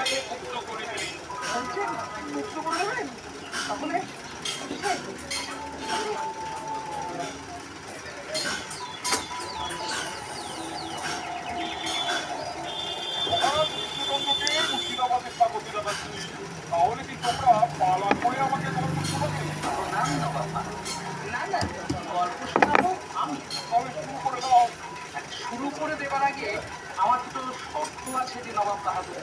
তাকে মুক্ত করে দিই। বলছেন মুক্ত করে দেবেন? তাহলে মৃত্যুদণ্ডকে মুর্শিদাবাদের স্বাগতি জানাচ্ছি। তাহলে কি তোমরা পালা করে আমাকে গল্প শোনাবে? প্রণাম বাবা। না না, গল্প শোনাবো আমি। তাহলে শুরু করে দাও। শুরু করে দেবার আগে আমার দুটো শর্ত আছে যে নবাব বাহাদুর।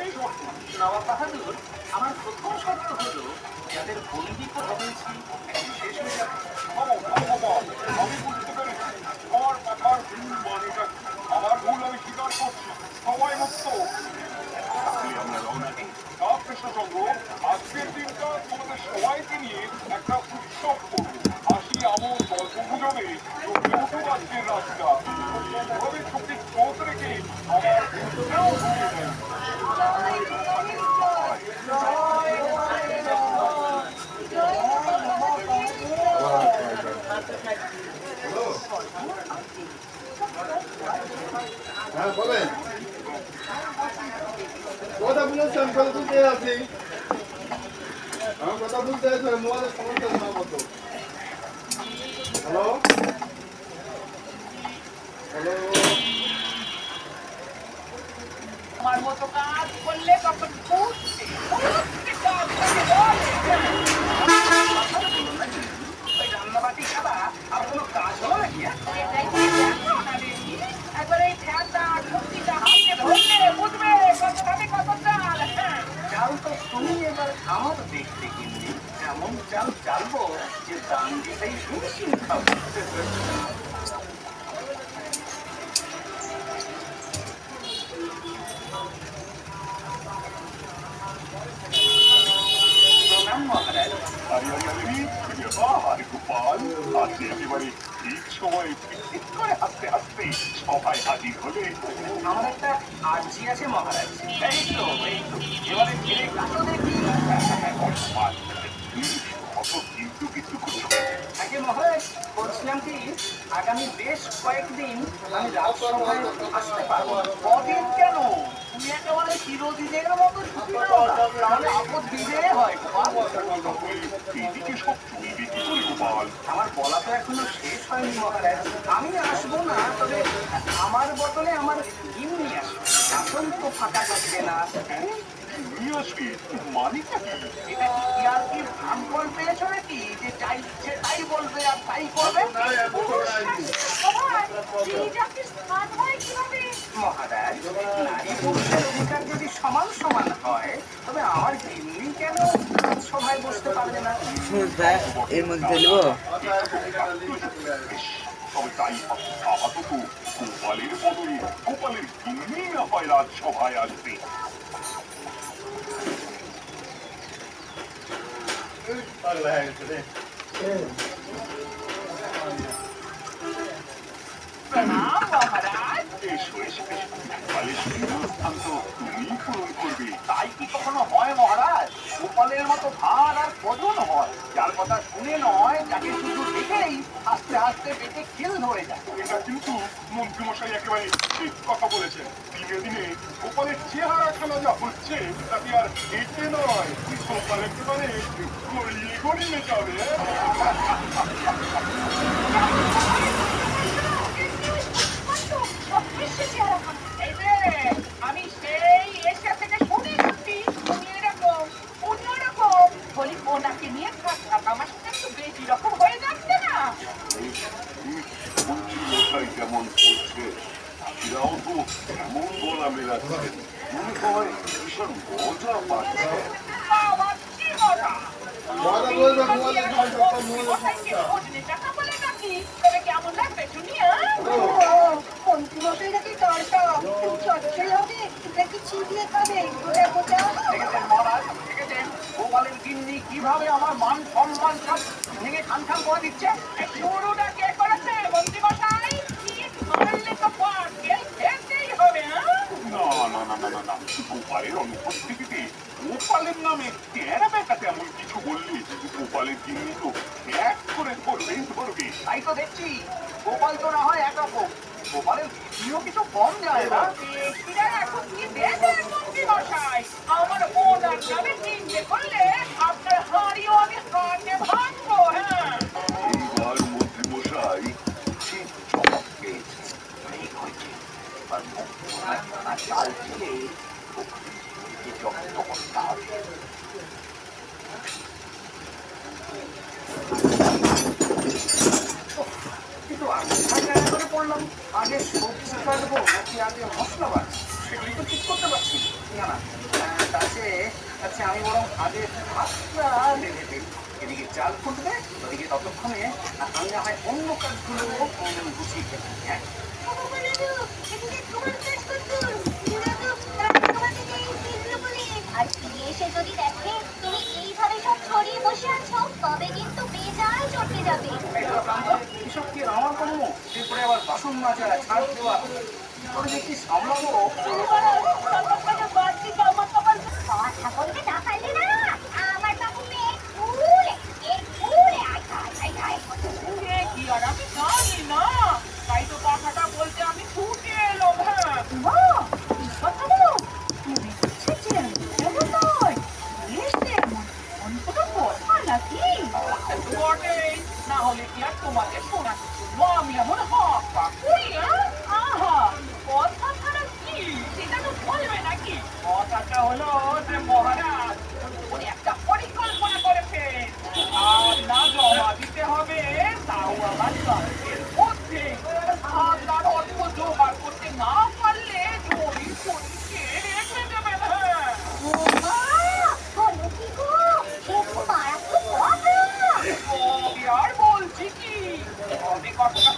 এই শর্ত? নবাব বাহাদুর, আমার প্রথম শর্ত হলো যাদের বন্দি করা হয়েছি একটু শেষ হয়ে যাবে। আমি বুঝতে পেরেছি আমার কথার ভুল মানেটা কি। আমার ভুল আমি স্বীকার করছি। সবাই মুক্ত। আমরা রওনা দিই। কৃষ্ণচন্দ্র, আজকের দিনটা তোমাদের সবাইকে নিয়ে একটা উৎসব করবো। হাসি আমোদ গল্প গুজবে চোখে উঠুক আজকের রাতটা। এভাবে চোখে চোখ রেখে আমার ভুলটাও ভুলে নেই। হ্যাঁ বলেন, কথা বলেছেন, কথা বুঝতে আছি। আমার কথা বুঝতে আছে, মোবাইলের সমস্যা না মতো। হ্যালো হ্যালো, আমার মতো কাজ করলে তখন বুঝতে ওই রান্নাবাটি ছাড়া আর কোনো কাজ হলো নাকি? একবার এই ঠ্যাঁটা খুঁটিটা হাতে ধরলে বুঝবে কত খাবে কত চাল। চাল তো তুমি এবার আমার দেখতে কিনবি, এমন চাল চালবো যে দাম দিতেই হিমশিম খাবো। প্রণাম মহারাজ। গোপাল, আজকে একেবারে ঠিক সময় পিকনিক করে হাসতে হাসতে সবাই হাজির হলে। আমার একটা আর্জি আছে মহারাজ। এই তো এবারে ফিরে কাটো দেখি। অত কিন্তু কিছু করছো। আগে মহারাজ বলছিলাম কি, আগামী বেশ কয়েকদিন আমি রাজসভায় আসতে পারবো। কদিন কেন? তুমি একেবারে চিরদিনের মতো ছুটি নাও না, তাহলে আপদ বিজয় হয় গোপাল। এদিকে সব চলবে কি করে গোপাল? আমার বলা তো এখনো শেষ হয়নি মহারাজ। আমি আসবো না, তবে আমার বদলে আমার গিন্নি আসবে। আসন তো ফাঁকা থাকবে না। নিয়ে আসবে মানে কি? এটা কি আর কি ভাঙফল পেয়েছো নাকি যে যাই ইচ্ছে তাই বলবে আর তাই করবে? মহারাজ, নারী পুরুষের অধিকার যদি সমান সমান হয়, তবে আমার গিন্নি কেন সভায় বসতে পারবে না? এর মধ্যে নেব। তবে তাই আপাতত গোপালের বদলে গোপালের গিন্নি না হয় রাজসভায় আসবে। পাগলা হয়ে গেছে রে। প্রণাম মহারাজ। এসো এসো এসো। গোপালের শূন্যস্থান তো তুমিই পূরণ করবে। তাই কি কখনো হয় মহারাজ? গোপালের মতো ভার আর কজন হয়, যার কথা শুনে নয়, যাকে শুধু দেখেই আস্তে আস্তে পেটে খিল ধরে যায়। এটা কিন্তু মন্ত্রীমশাই একেবারে ঠিক কথা বলেছেন। দিনে দিনে গোপালের চেহারা খেলা যা হচ্ছে তাতে আর হেঁটে নয়, গোপাল একেবারে গড়িয়ে গড়িয়ে যাবে। আমি সেই এশিয়া থেকে শুনে এসেছি তুমি এরকম অন্যরকম বলি, ওনাকে নিয়ে আমার সাথে একটু বেশি রকম হয়ে যাচ্ছে না? মন্ত্রীমশাই যেমন বলছে এরাও তো এমন বলা মেলাচ্ছেন, মনে হয় ভীষণ মজা পাচ্ছে। আবার কি মজা? মজা বলবে, মোবাইলের সমস্যা, মোবাইলের সমস্যা। টাকা বলে নাকি? তবে কেমন লাগবে শুনি? মন্ত্রীমশাই নাকি তরটা চটচই হবে নাকি চিবিয়ে খাবে গোটা গোটা? দেখেছেন মহারাজ, দেখেছেন গোপালের গিন্নি কিভাবে আমার মান সম্মান সব ভেঙে খান খান করে দিচ্ছে? এই শুরুটা কে করেছে মন্ত্রীমশাই? ধরলে তো পার খেতেই হবে। না না না না না না, গোপালের অনুপস্থিতিতে গোপালের নামে তেরা বেটা তেমন কিছু বললে গোপালের গিন্নি তো এক করে ধরবেই ধরবে। তাই তো দেখছি, গোপাল তো না হয় একরকম, গোপালের গিন্নিও কিছু কম যায় না। এখন কি দেবে মন্ত্রীমশাই? এই যত্ন করতে হবে। কিন্তু আগে জায়গা করে পড়লাম, আগে সবজি কাটবো নাকি আগে মশলা বাটবো সেটাই তো ঠিক করতে পারছি না। না তাছে আচ্ছা আমি বরং আগে ভাতটা বেঁধে দিই, এদিকে চাল ফুটবে, ওদিকে ততক্ষণে আমি না হয় অন্য কাজগুলো গুছিয়ে ফেলি। হ্যাঁ আর ফিরে এসে যদি দেখে তুমি এইভাবে সব ছড়িয়ে বসে আছো তবে কিন্তু বেজায় চটকে যাবে। এসব কি আমার কোনো এরপরে আবার বাসন মাজা ছাড় দেওয়া করে দেখি সামলাবো। কথা বলতে না পারলে না আমার বাবু পেট ফুলে আয় খায় খায় খায়। কি আর আমি জানি না, তাই তো কথাটা বলতে আমি ছুটে এলো। হ্যাঁ মা, কি কথা বলো? তুমি এসেছেন কেমন নয়? এসে এমন কোনো কথা নাকি? বটেই, না হলে কি আর তোমাকে শোনাতে শুনবো আমি এমন হক পাকুড়ি? আহা, কথা ছাড়া কি সেটা তো বলবে নাকি? কথাটা হলো যে মহারাজ উনি একটা পরিকল্পনা করেছেন, আর না জমা দিতে হবে তাও আবার কালকের মধ্যে। আপনার অর্থ জোগাড় করতে না পারলে জমি পরিকে রেখে দেবেন। হ্যাঁ ও মা, বলো কি গো? সে তো মারাত্মক কথা। আমি আর বলছি কি, তবে কথাটা